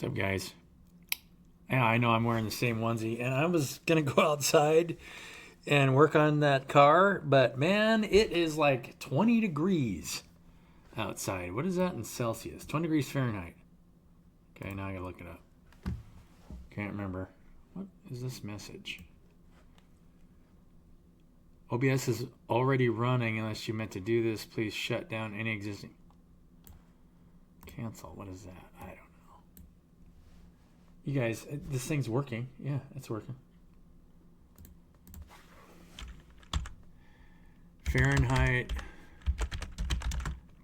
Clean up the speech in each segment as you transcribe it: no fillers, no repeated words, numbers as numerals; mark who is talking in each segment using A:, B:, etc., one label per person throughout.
A: What's up, guys? Yeah, I know I'm wearing the same onesie, and I was gonna go outside and work on that car, but man, it is like 20 degrees outside. What is that in Celsius? 20 degrees Fahrenheit. Okay, now I gotta look it up. Can't remember. What is this message? OBS is already running. Unless you meant to do this, please shut down any existing. Cancel. What is that? I don't know. You guys, this thing's working. Yeah, it's working. Fahrenheit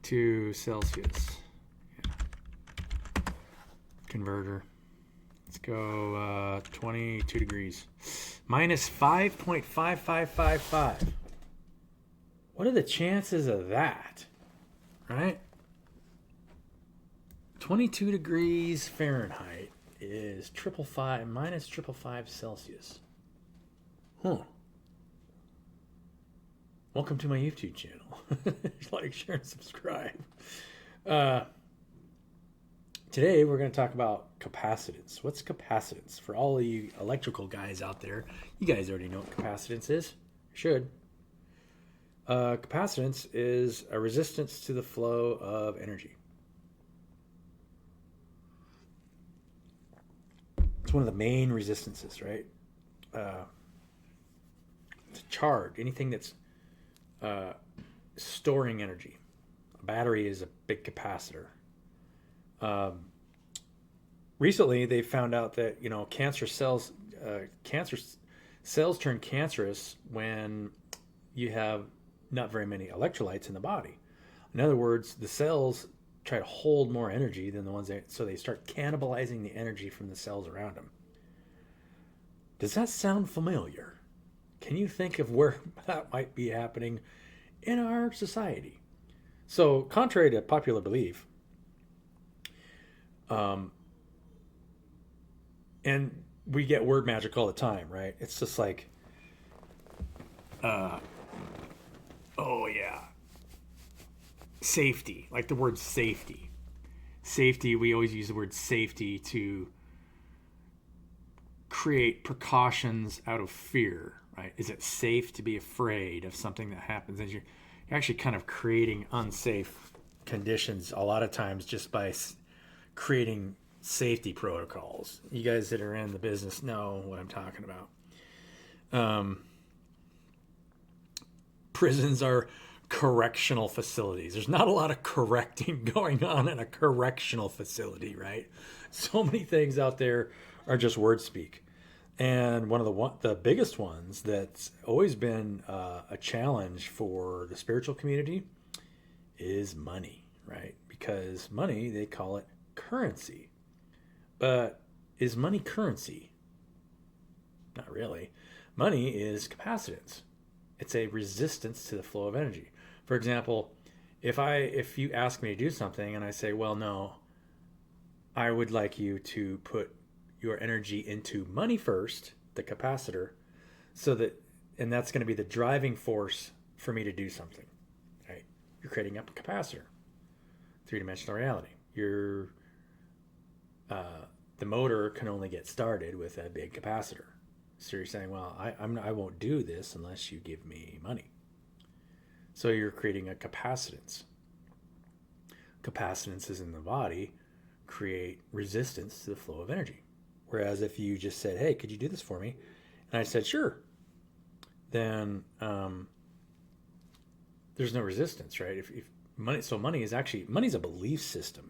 A: to Celsius. Yeah. Converter. Let's go 22 degrees. Minus 5.5555. What are the chances of that? Right? 22 degrees Fahrenheit is minus 555 Celsius. Huh. Welcome to my YouTube channel. Like, share, and subscribe. Today we're going to talk about capacitance. What's capacitance? For all of you electrical guys out there, you guys already know what capacitance is. You should. Capacitance is a resistance to the flow of energy. It's one of the main resistances, right? It's a charge. Anything that's storing energy. A battery is a big capacitor. Recently, they found out that cancer cells turn cancerous when you have not very many electrolytes in the body. In other words, the cells try to hold more energy than the ones so they start cannibalizing the energy from the cells around them. Does that sound familiar? Can you think of where that might be happening in our society? So, contrary to popular belief, and we get word magic all the time, right? It's just like, oh yeah, safety, like the word safety. Safety, we always use the word safety to create precautions out of fear, right? Is it safe to be afraid of something that happens? And you're actually kind of creating unsafe conditions a lot of times just by creating safety protocols. You guys that are in the business know what I'm talking about. Prisons are correctional facilities. There's not a lot of correcting going on in a correctional facility, right? So many things out there are just word speak. And one of the biggest ones that's always been a challenge for the spiritual community is money, right? Because money, they call it currency. But is money currency? Not really. Money is capacitance. It's a resistance to the flow of energy. For example, if you ask me to do something and I say, well, no, I would like you to put your energy into money first, the capacitor, and that's going to be the driving force for me to do something, right? You're creating up a capacitor, three-dimensional reality. The motor can only get started with a big capacitor. So you're saying, well, I won't do this unless you give me money. So you're creating a capacitance. Capacitances in the body create resistance to the flow of energy. Whereas if you just said, hey, could you do this for me? And I said, sure. Then there's no resistance, right? If money's a belief system.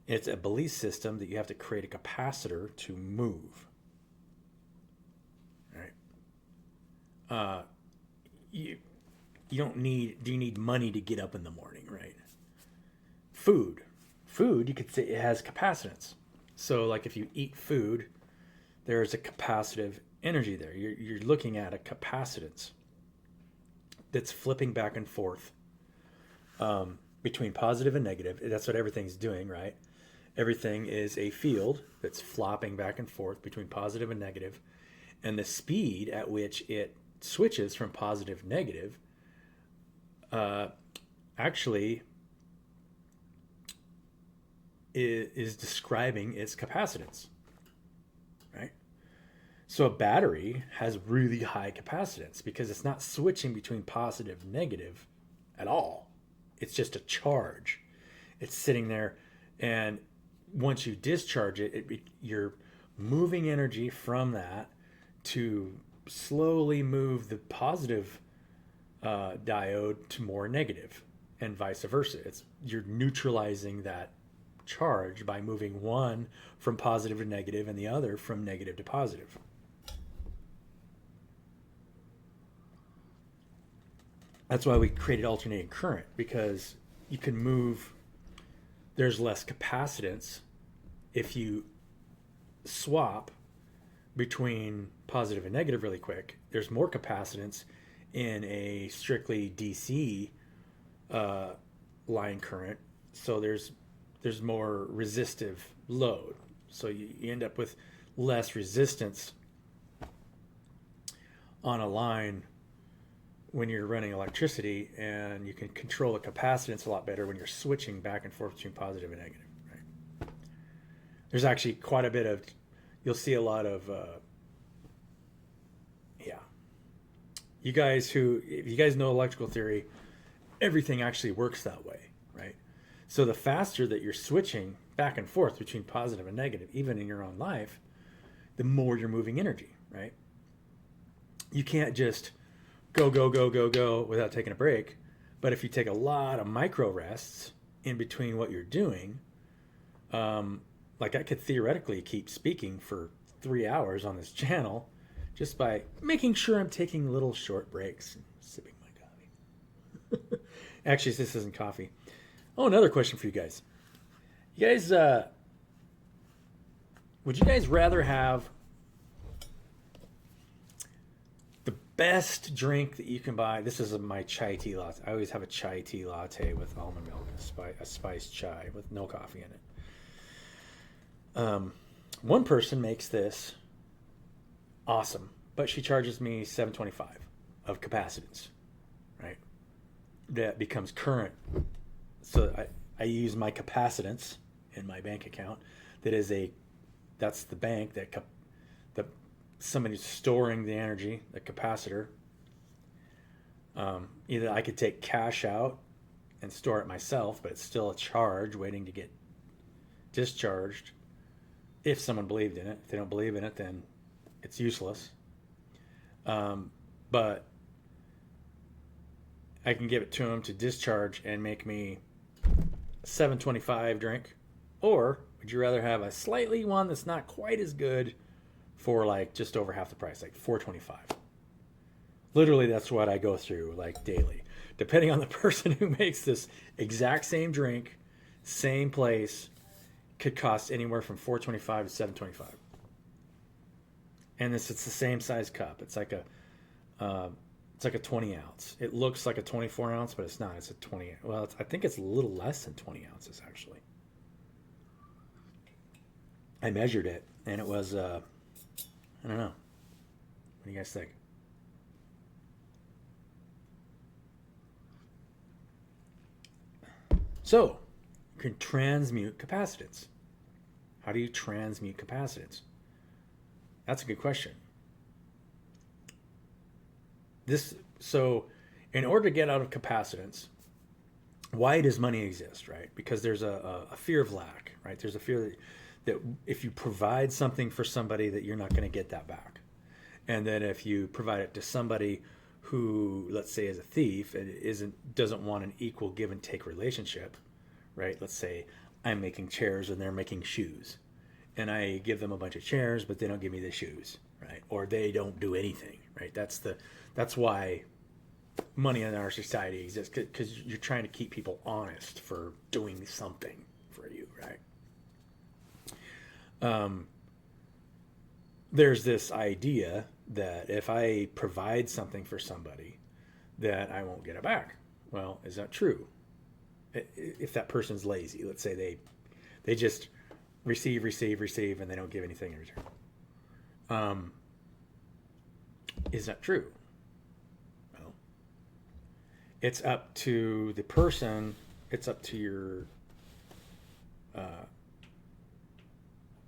A: It's a belief system that you have to create a capacitor to move. Right? You don't need. Do you need money to get up in the morning? Right? Food, you could say it has capacitance. So, like if you eat food, there's a capacitive energy there. You're looking at a capacitance that's flipping back and forth between positive and negative. That's what everything's doing, right? Everything is a field that's flopping back and forth between positive and negative, and the speed at which it switches from positive to negative actually is describing its capacitance, right? So a battery has really high capacitance because it's not switching between positive and negative at all. It's just a charge. It's sitting there, and once you discharge it, you're moving energy from that to slowly move the positive diode to more negative, and vice versa. You're neutralizing that charge by moving one from positive to negative and the other from negative to positive. That's why we created alternating current, because you can move, there's less capacitance if you swap between positive and negative really quick. There's more capacitance in a strictly DC line current, so there's more resistive load, so you end up with less resistance on a line when you're running electricity, and you can control the capacitance a lot better when you're switching back and forth between positive and negative, right? There's actually quite a bit of, you'll see a lot of if you guys know electrical theory, everything actually works that way, right? So the faster that you're switching back and forth between positive and negative, even in your own life, the more you're moving energy, right? You can't just go without taking a break. But if you take a lot of micro rests in between what you're doing, like I could theoretically keep speaking for 3 hours on this channel just by making sure I'm taking little short breaks and sipping my coffee. Actually, this isn't coffee. Oh, another question for you guys. You guys, would you guys rather have the best drink that you can buy? This is my chai tea latte. I always have a chai tea latte with almond milk, a spiced chai with no coffee in it. One person makes this awesome, but she charges me $7.25 of capacitance, right? That becomes current. So I use my capacitance in my bank account. That's the bank that somebody's storing the energy, the capacitor. Either I could take cash out and store it myself, but it's still a charge waiting to get discharged if someone believed in it. If they don't believe in it, then it's useless. But I can give it to them to discharge and make me $7.25 drink. Or would you rather have a slightly one that's not quite as good for like just over half the price, like $4.25? Literally, that's what I go through like daily. Depending on the person who makes this exact same drink, same place, could cost anywhere from $4.25 to $7.25. And it's the same size cup. It's like a 20 ounce. It looks like a 24 ounce, but it's not. It's a 20. Well, I think it's a little less than 20 ounces actually. I measured it, and it was I don't know. What do you guys think? So, you can transmute capacitance. How do you transmute capacitance? That's a good question. So, in order to get out of capacitance, why does money exist, right? Because there's a fear of lack, right? There's a fear that if you provide something for somebody, that you're not going to get that back. And then if you provide it to somebody who, let's say, is a thief and doesn't want an equal give and take relationship, right? Let's say I'm making chairs and they're making shoes, and I give them a bunch of chairs, but they don't give me the shoes, right? Or they don't do anything, right? That's why money in our society exists, because you're trying to keep people honest for doing something for you, right? There's this idea that if I provide something for somebody, that I won't get it back. Well, is that true? If that person's lazy, let's say they just receive, and they don't give anything in return. Is that true? Well, it's up to the person. It's up to your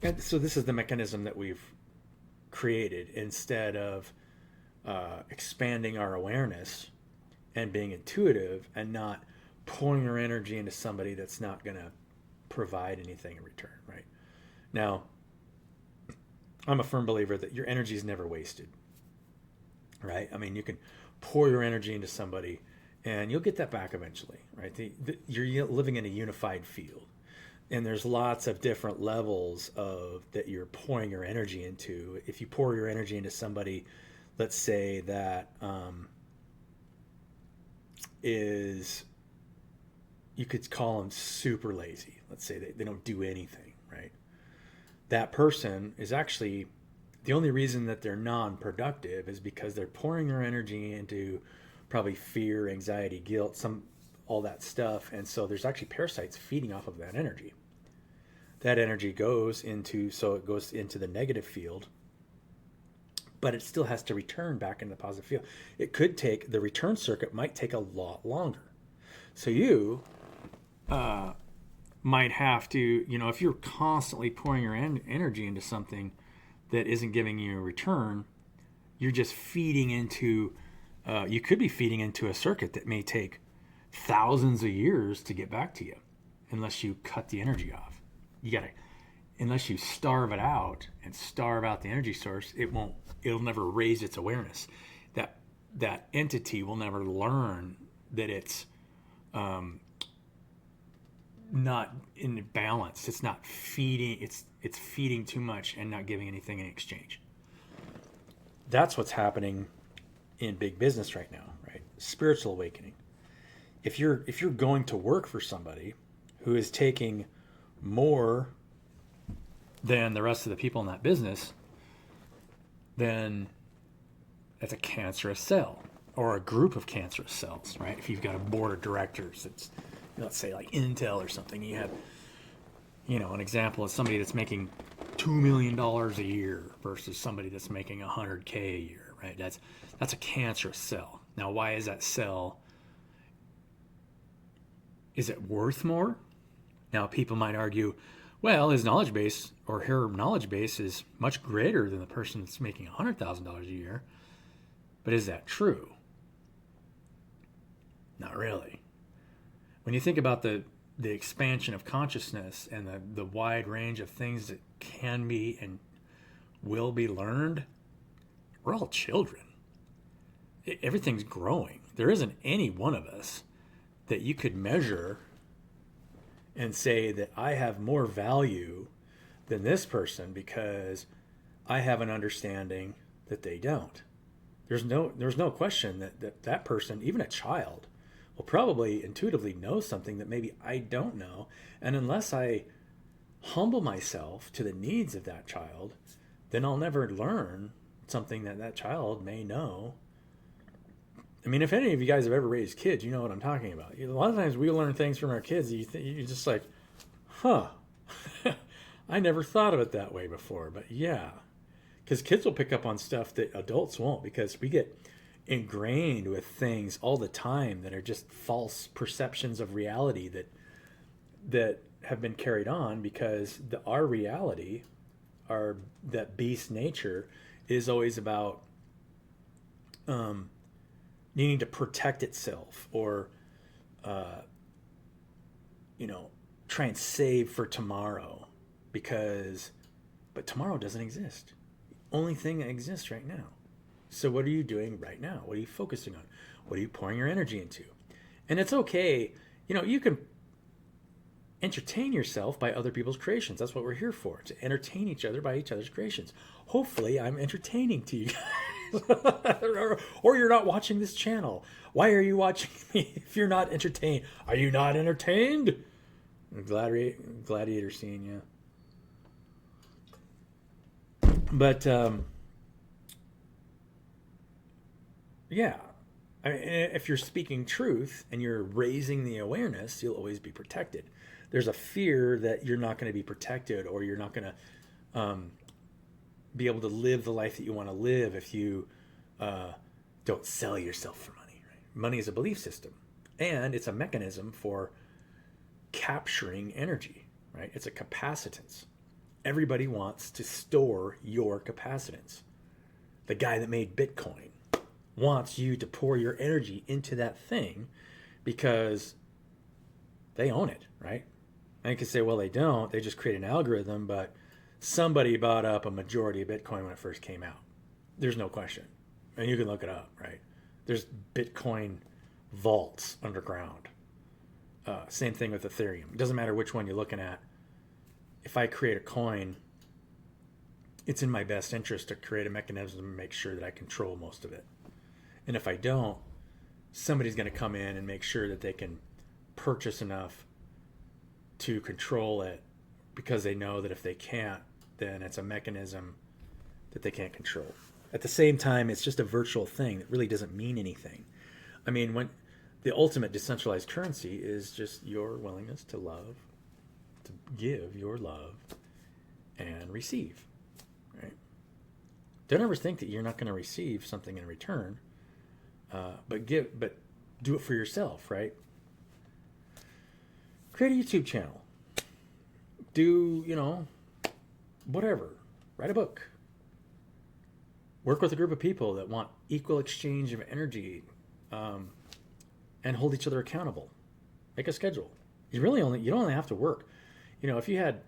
A: And so this is the mechanism that we've created instead of expanding our awareness and being intuitive and not pouring your energy into somebody that's not going to provide anything in return, right? Now, I'm a firm believer that your energy is never wasted, right? I mean, you can pour your energy into somebody and you'll get that back eventually, right? You're living in a unified field. And there's lots of different levels of that you're pouring your energy into. If you pour your energy into somebody, let's say that is, you could call them super lazy. Let's say they don't do anything, right? That person is actually, the only reason that they're non-productive is because they're pouring their energy into probably fear, anxiety, guilt, all that stuff. And so there's actually parasites feeding off of that energy. That energy goes into the negative field, but it still has to return back into the positive field. The return circuit might take a lot longer. So you might have to, if you're constantly pouring your energy into something that isn't giving you a return, you're just feeding into, you could be feeding into a circuit that may take thousands of years to get back to you unless you cut the energy off. Unless you starve it out and starve out the energy source, it'll never raise its awareness. That entity will never learn that it's not in balance. It's not feeding, it's feeding too much and not giving anything in exchange. That's what's happening in big business right now, right? Spiritual awakening. If you're going to work for somebody who is taking more than the rest of the people in that business, then that's a cancerous cell or a group of cancerous cells, right? If you've got a board of directors, it's, let's say like Intel or something, you have, an example of somebody that's making $2 million a year versus somebody that's making $100K a year, right? That's a cancerous cell. Now, why is that cell? Is it worth more? Now, people might argue, well, his knowledge base or her knowledge base is much greater than the person that's making $100,000 a year. But is that true? Not really. When you think about the expansion of consciousness and the wide range of things that can be and will be learned, we're all children. Everything's growing. There isn't any one of us that you could measure and say that I have more value than this person because I have an understanding that they don't. There's no question that person, even a child, will probably intuitively know something that maybe I don't know. And unless I humble myself to the needs of that child, then I'll never learn something that child may know. I mean, if any of you guys have ever raised kids, you know what I'm talking about. A lot of times we learn things from our kids. You're just like, huh, I never thought of it that way before. But yeah, because kids will pick up on stuff that adults won't, because we get ingrained with things all the time that are just false perceptions of reality that have been carried on because our reality, that beast nature, is always about needing to protect itself or try and save for tomorrow, but tomorrow doesn't exist. The only thing that exists right now. So what are you doing right now? What are you focusing on? What are you pouring your energy into? And it's okay, you can entertain yourself by other people's creations. That's what we're here for, to entertain each other by each other's creations. Hopefully I'm entertaining to you guys. Or you're not watching this channel. Why are you watching me if you're not entertained? Are you not entertained? Gladiator scene, yeah. But yeah, I mean, if you're speaking truth and you're raising the awareness, you'll always be protected. There's a fear that you're not going to be protected, or you're not going to be able to live the life that you want to live if you don't sell yourself for money. Right? Money is a belief system, and it's a mechanism for capturing energy. Right? It's a capacitance. Everybody wants to store your capacitance. The guy that made Bitcoin wants you to pour your energy into that thing because they own it, right? And you can say, well, they don't. They just create an algorithm, but somebody bought up a majority of Bitcoin when it first came out. There's no question. And you can look it up, right? There's Bitcoin vaults underground. Same thing with Ethereum. It doesn't matter which one you're looking at. If I create a coin, it's in my best interest to create a mechanism to make sure that I control most of it. And if I don't, somebody's going to come in and make sure that they can purchase enough to control it, because they know that if they can't, then it's a mechanism that they can't control. At the same time, it's just a virtual thing that really doesn't mean anything. I mean, when the ultimate decentralized currency is just your willingness to love, to give your love and receive, right? Don't ever think that you're not going to receive something in return, but do it for yourself, right? Create a YouTube channel. Do, whatever. Write a book. Work with a group of people that want equal exchange of energy, and hold each other accountable. Make a schedule. You don't only have to work. If you had,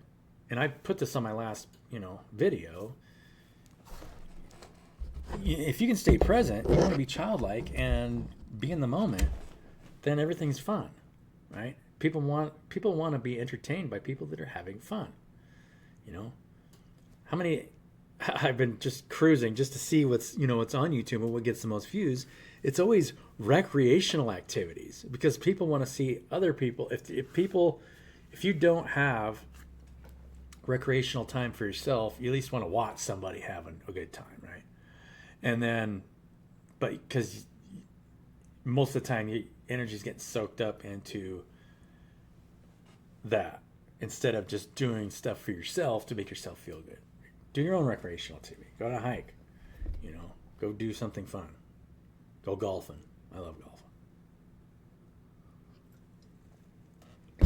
A: and I put this on my last, video, if you can stay present, you want to be childlike and be in the moment, then everything's fun, right? People want to be entertained by people that are having fun. How many? I've been just cruising just to see what's on YouTube and what gets the most views. It's always recreational activities, because people want to see other people. If you don't have recreational time for yourself, you at least want to watch somebody having a good time, right? And then, but because most of the time your energy is getting soaked up into that, instead of just doing stuff for yourself to make yourself feel good. Do your own recreational activity. Go on a hike. Go do something fun. Go golfing. I love golfing.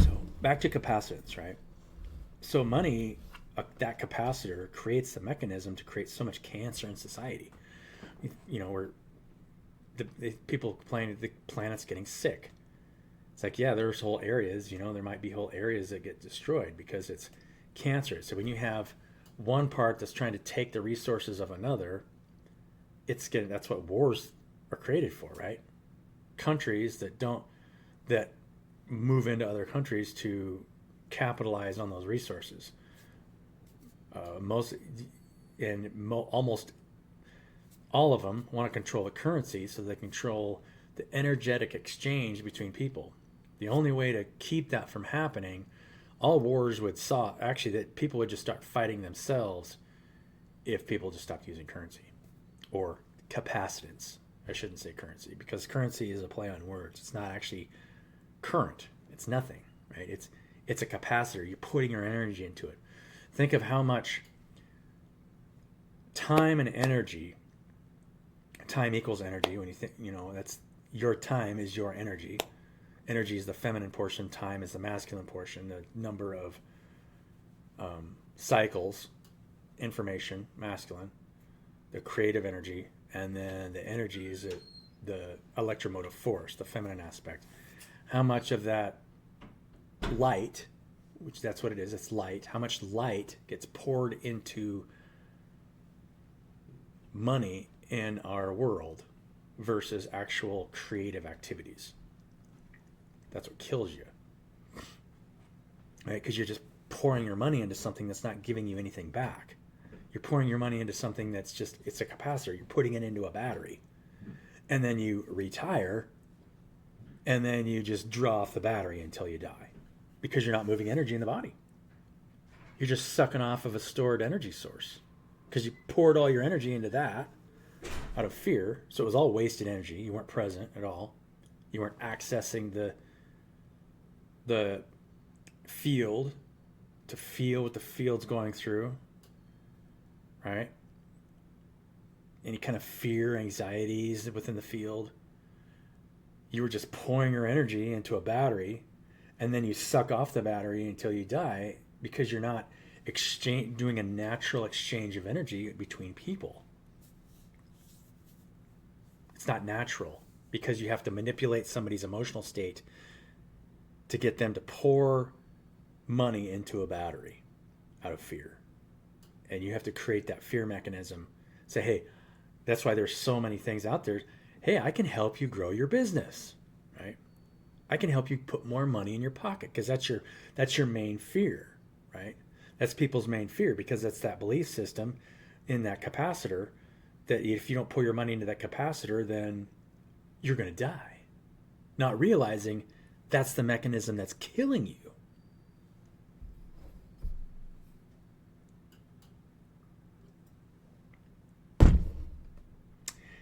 A: So back to capacitance, right? So money, that capacitor creates the mechanism to create so much cancer in society. Where people complain the planet's getting sick. It's like, yeah, there's whole areas, there might be whole areas that get destroyed because it's cancerous. So when you have one part that's trying to take the resources of another, that's what wars are created for, right? Countries that move into other countries to capitalize on those resources. Almost all of them want to control the currency so they control the energetic exchange between people. The only way to keep that from happening, all wars that people would just start fighting themselves if people just stopped using currency or capacitance. I shouldn't say currency, because currency is a play on words. It's not actually current. It's nothing, right? It's a capacitor. You're putting your energy into it. Think of how much time and energy. Time equals energy. When you think, that's your time is your energy. Energy is the feminine portion. Time is the masculine portion. The number of cycles, information, masculine. The creative energy, and then the energy is the electromotive force, the feminine aspect. How much of that light, which that's what it is, it's light, how much light gets poured into money in our world versus actual creative activities. That's what kills you, right? Because you're just pouring your money into something that's not giving you anything back. You're pouring your money into something that's it's a capacitor. You're putting it into a battery, and then you retire, and then you just draw off the battery until you die, because you're not moving energy in the body. You're just sucking off of a stored energy source, because you poured all your energy into that out of fear. So it was all wasted energy. You weren't present at all. You weren't accessing the field to feel what the field's going through, right? Any kind of fear, anxieties within the field. You were just pouring your energy into a battery, and then you suck off the battery until you die, because you're not doing a natural exchange of energy between people. It's not natural because you have to manipulate somebody's emotional state to get them to pour money into a battery out of fear. And you have to create that fear mechanism. Say, hey, that's why there's so many things out there. Hey, I can help you grow your business, right? I can help you put more money in your pocket because that's your main fear, right? That's people's main fear because that's that belief system in that capacitor that if you don't pour your money into that capacitor, then you're going to die. Not realizing that's the mechanism that's killing you.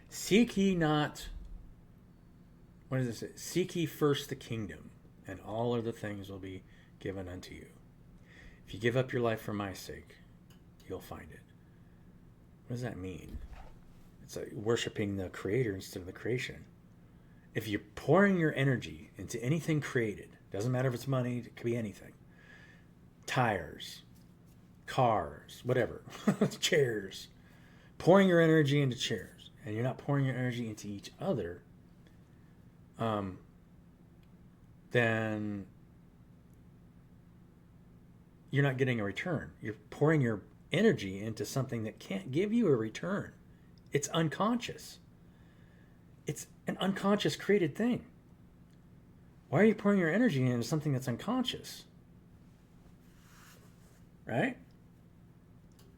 A: Seek ye not, what does it say? Seek ye first the kingdom, and all other things will be given unto you. If you give up your life for my sake, you'll find it. What does that mean? It's like worshiping the creator instead of the creation. If you're pouring your energy into anything created, doesn't matter if it's money, it could be anything. Tires, cars, whatever, chairs. Pouring your energy into chairs, and you're not pouring your energy into each other, then you're not getting a return. You're pouring your energy into something that can't give you a return. It's unconscious. It's an unconscious created thing. Why are you pouring your energy into something that's unconscious? Right?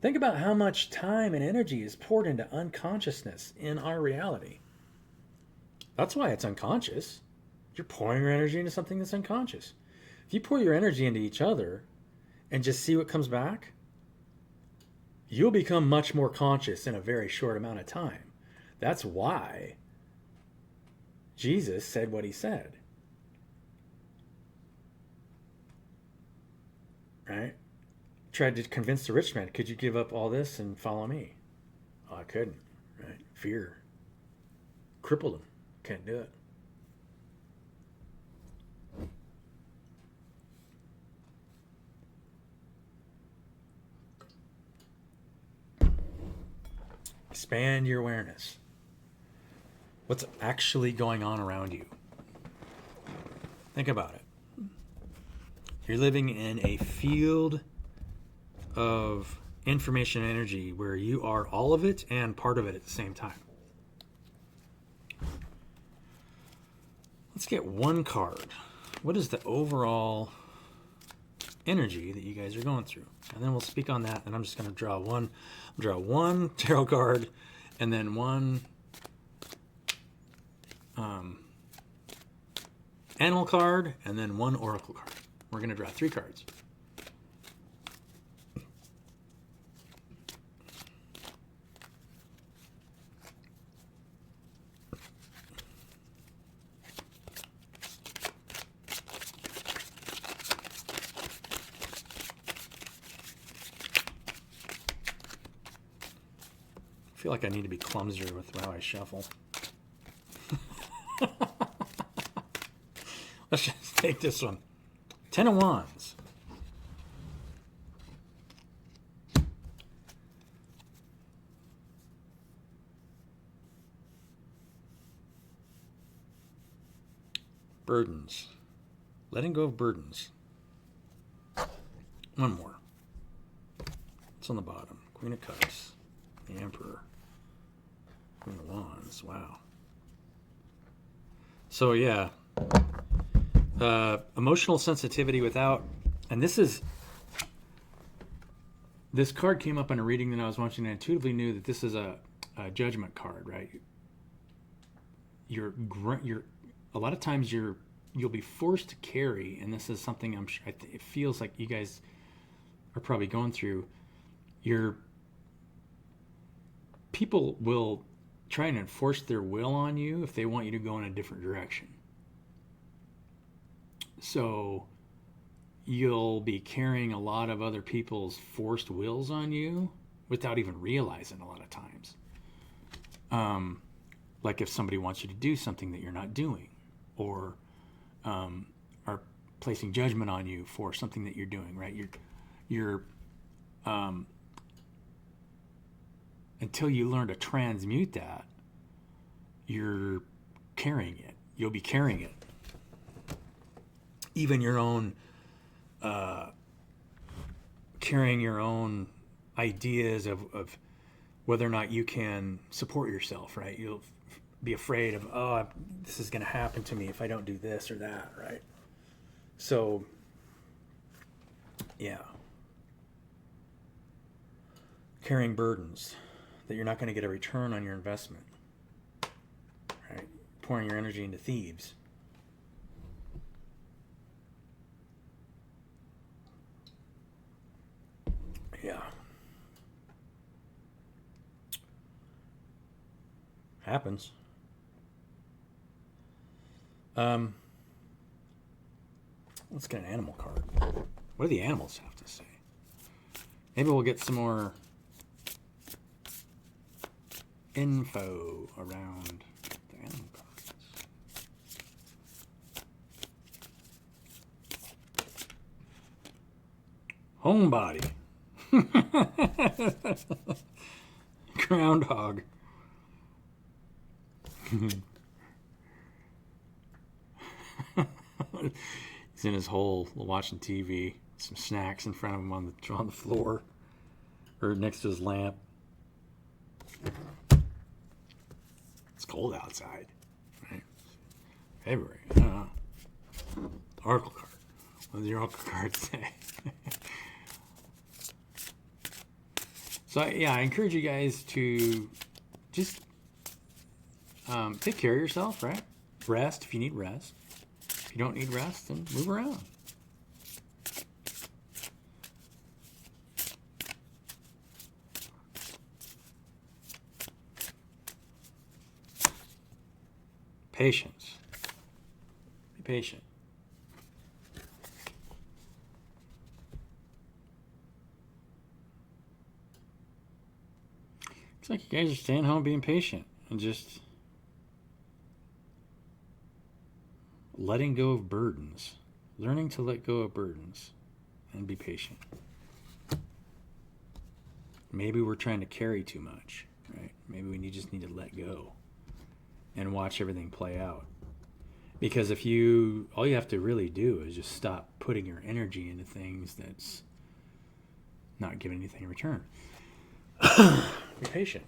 A: Think about how much time and energy is poured into unconsciousness in our reality. That's why it's unconscious. You're pouring your energy into something that's unconscious. If you pour your energy into each other and just see what comes back, you'll become much more conscious in a very short amount of time. That's why Jesus said what he said. Right? Tried to convince the rich man, could you give up all this and follow me? Oh, I couldn't. Right? Fear crippled him. Can't do it. Expand your awareness. What's actually going on around you? Think about it. You're living in a field of information and energy where you are all of it and part of it at the same time. Let's get one card. What is the overall energy that you guys are going through? And then we'll speak on that. And I'm just going to draw one tarot card and then one animal card and then one oracle card. We're going to draw 3 cards. I feel like I need to be clumsier with how I shuffle. Let's just take this one. 10 of Wands. Burdens. Letting go of burdens. One more. It's on the bottom. Queen of Cups. The Emperor. Queen of Wands. Wow. So yeah. Emotional sensitivity without, and this card came up in a reading that I was watching and I intuitively knew that this is a judgment card, right? You're a lot of times you'll be forced to carry, and this is something I'm sure it feels like you guys are probably going through. People will try and enforce their will on you if they want you to go in a different direction. So you'll be carrying a lot of other people's forced wills on you without even realizing a lot of times. Like if somebody wants you to do something that you're not doing, or are placing judgment on you for something that you're doing, right? You're until you learn to transmute that, you're carrying it. You'll be carrying it. Even your own, carrying your own ideas of whether or not you can support yourself, right? You'll be afraid of, oh, this is going to happen to me if I don't do this or that, right? So, yeah. Carrying burdens that you're not going to get a return on your investment, right? Pouring your energy into thieves. Yeah. Happens. Let's get an animal card. What do the animals have to say? Maybe we'll get some more info around the animal cards. Homebody. Groundhog. He's in his hole watching TV. Some snacks in front of him on the floor or next to his lamp. It's cold outside, right? February. Oracle card. What does your oracle card say? So yeah, I encourage you guys to just take care of yourself, right? Rest if you need rest. If you don't need rest, then move around. Patience. Be patient. Looks like you guys are staying home being patient and just letting go of burdens. Learning to let go of burdens and be patient. Maybe we're trying to carry too much, right? Maybe we just need to let go and watch everything play out. Because if all you have to really do is just stop putting your energy into things that's not giving anything in return. Be patient.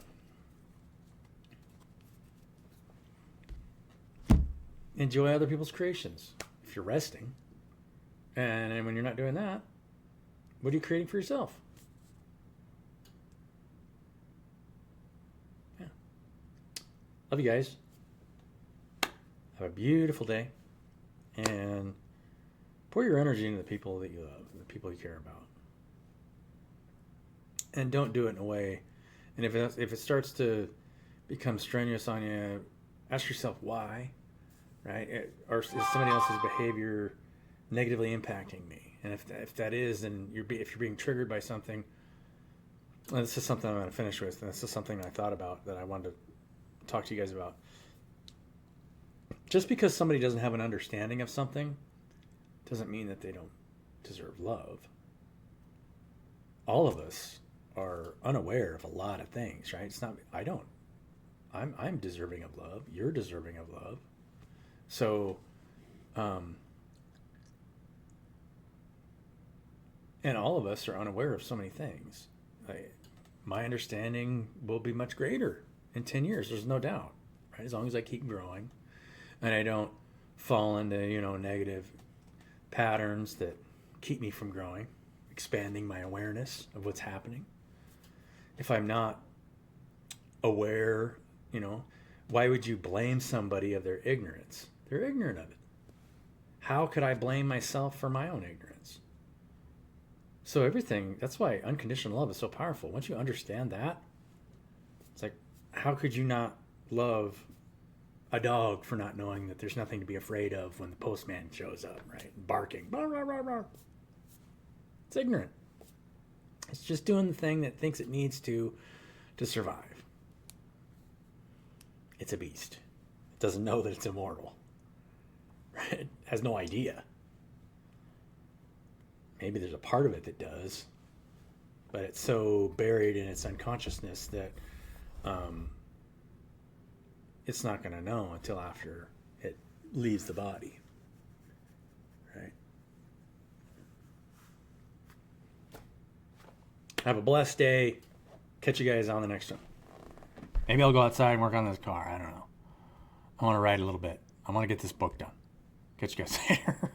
A: Enjoy other people's creations if you're resting. And when you're not doing that, what are you creating for yourself? Yeah. Love you guys. Have a beautiful day. And pour your energy into the people that you love, the people you care about. And don't do it in a way. And if it starts to become strenuous on you, ask yourself why, right? Or is somebody else's behavior negatively impacting me? And if that is, then if you're being triggered by something, and this is something I'm going to finish with, and this is something I thought about that I wanted to talk to you guys about. Just because somebody doesn't have an understanding of something doesn't mean that they don't deserve love. All of us are unaware of a lot of things, right? It's not, I'm deserving of love. You're deserving of love. So, and all of us are unaware of so many things. My understanding will be much greater in 10 years. There's no doubt, right? As long as I keep growing and I don't fall into, negative patterns that keep me from growing, expanding my awareness of what's happening. If I'm not aware, why would you blame somebody of their ignorance? They're ignorant of it. How could I blame myself for my own ignorance? So that's why unconditional love is so powerful. Once you understand that, it's like, how could you not love a dog for not knowing that there's nothing to be afraid of when the postman shows up, right? Barking. Blah, blah, blah, blah. It's ignorant. It's just doing the thing that thinks it needs to survive. It's a beast. It doesn't know that it's immortal. Right? It has no idea. Maybe there's a part of it that does, but it's so buried in its unconsciousness that it's not going to know until after it leaves the body, right? Have a blessed day. Catch you guys on the next one. Maybe I'll go outside and work on this car. I don't know. I want to ride a little bit. I want to get this book done. Catch you guys later.